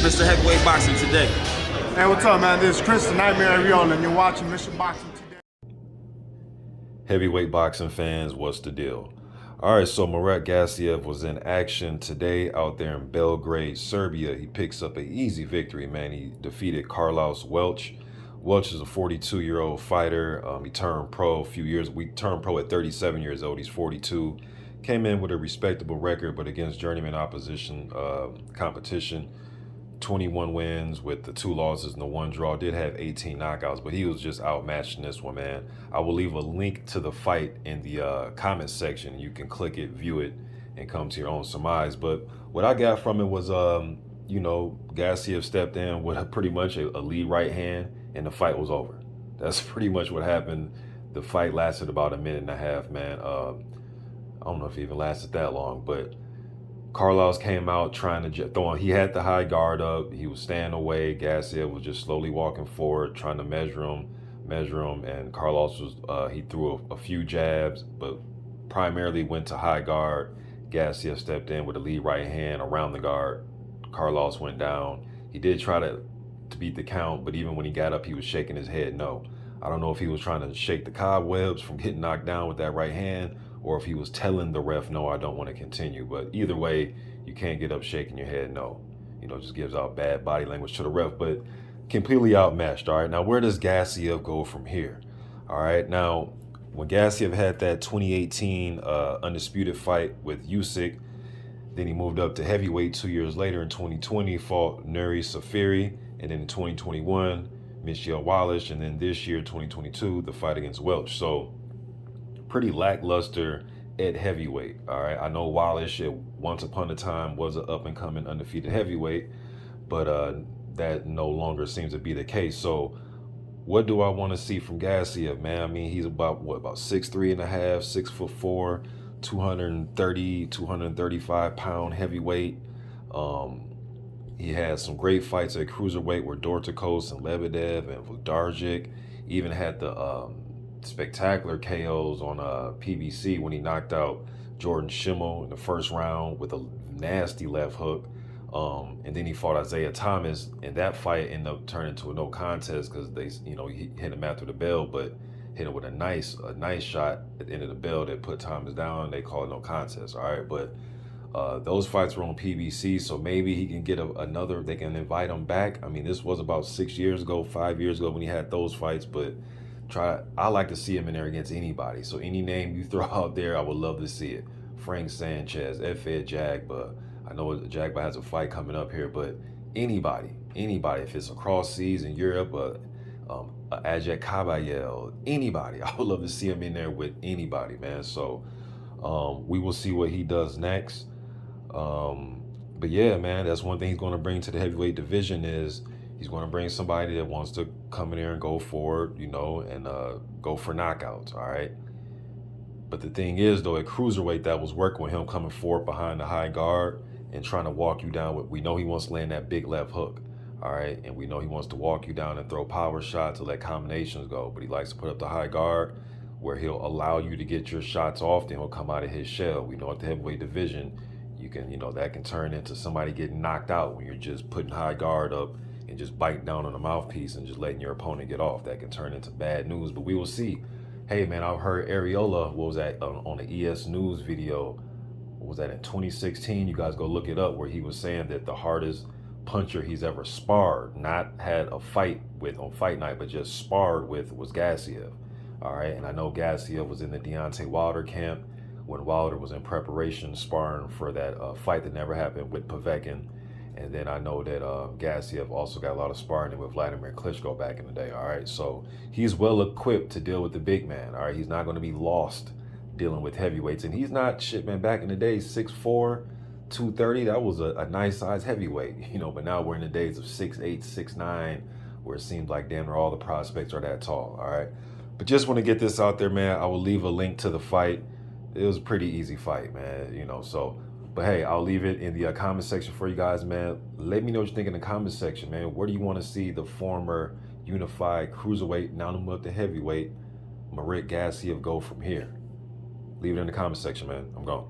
Mr. Heavyweight Boxing Today. Hey, what's up, man? This is Chris, the Nightmare Ariola, and you're watching Mr. Boxing Today. Heavyweight boxing fans, what's the deal? All right, so Murat Gassiev was in action today out there in Belgrade, Serbia. He picks up an easy victory, man. He defeated Welch. Welch is a 42-year-old fighter. He turned pro a few years. We turned pro at 37 years old. He's 42. Came in with a respectable record, but against journeyman opposition competition, 21 wins with the 2 losses and the 1 draw. Did have 18 knockouts, but he was just outmatched in this one, man. I will leave a link to the fight in the comment section. You can click it, view it, and come to your own surmise. But what I got from it was, Gassiev stepped in with pretty much a lead right hand, and the fight was over. That's pretty much what happened. The fight lasted about a minute and a half, man. I don't know if it even lasted that long, but Carlos came out trying to throw him. He had the high guard up. He was staying away. Gassiev was just slowly walking forward, trying to measure him. And Carlos was, he threw a few jabs, but primarily went to high guard. Gassiev stepped in with a lead right hand around the guard. Carlos went down. He did try to beat the count, but even when he got up, he was shaking his head no. I don't know if he was trying to shake the cobwebs from getting knocked down with that right hand, or if he was telling the ref, no, I don't want to continue. But either way, you can't get up shaking your head no. Just gives out bad body language to the ref, but completely outmatched. All right, now where does Gassiev go from here? All right, now when Gassiev had that 2018 undisputed fight with Usyk, then he moved up to heavyweight 2 years later in 2020, fought Nuri Safiri, and then in 2021, Michelle Wallace, and then this year, 2022, the fight against Welch. So pretty lackluster at heavyweight. All right, I know Wallace once upon a time was an up-and-coming undefeated heavyweight, but that no longer seems to be the case. So what do I want to see from Gassiev, man? I mean, he's about 6'3 and a half, 6'4", 230, 235 pound heavyweight. He had some great fights at cruiserweight with Dorticos and Lebedev and Vukdarjic. Even had the spectacular KOs on PBC when he knocked out Jordan Schimmel in the first round with a nasty left hook. And then he fought Isaiah Thomas, and that fight ended up turning to a no contest because he hit him after the bell, but hit him with a nice shot at the end of the bell that put Thomas down. They call it no contest. All right, but those fights were on PBC, so maybe he can get another. They can invite him back. I mean, this was about 6 years ago, 5 years ago when he had those fights, but I like to see him in there against anybody. So any name you throw out there, I would love to see it. Frank Sanchez, F.Ed Jagba. I know Jagba has a fight coming up here, but anybody, if it's across seas in Europe, Ajak Kabayel, anybody, I would love to see him in there with anybody, man. So we will see what he does next. But yeah, man, that's one thing he's going to bring to the heavyweight division is he's going to bring somebody that wants to come in there and go forward, and go for knockouts, all right? But the thing is, though, at cruiserweight, that was working with him coming forward behind the high guard and trying to walk you down. We know he wants to land that big left hook, all right? And we know he wants to walk you down and throw power shots to let combinations go. But he likes to put up the high guard where he'll allow you to get your shots off, then he'll come out of his shell. We know at the heavyweight division, you can, that can turn into somebody getting knocked out when you're just putting high guard up and just biting down on the mouthpiece and just letting your opponent get off. That can turn into bad news, but we will see. Hey, man, I've heard Ariola, what was that, on the ES News video, what was that, in 2016? You guys go look it up, where he was saying that the hardest puncher he's ever sparred, not had a fight with on fight night, but just sparred with, was Gassiev. All right, and I know Gassiev was in the Deontay Wilder camp when Wilder was in preparation sparring for that fight that never happened with Povetkin. And then I know that Gassiev also got a lot of sparring with Vladimir Klitschko back in the day, all right? So he's well equipped to deal with the big man, all right? He's not going to be lost dealing with heavyweights. And he's not, shit, man, back in the day, 6'4", 230, that was a nice size heavyweight, but now we're in the days of 6'8", 6'9", where it seems like damn near all the prospects are that tall, all right? But just want to get this out there, man. I will leave a link to the fight. It was a pretty easy fight, man, so... But hey, I'll leave it in the comment section for you guys, man. Let me know what you think in the comment section, man. Where do you want to see the former unified cruiserweight, now move up to heavyweight, Murat Gassiev go from here? Leave it in the comment section, man. I'm gone.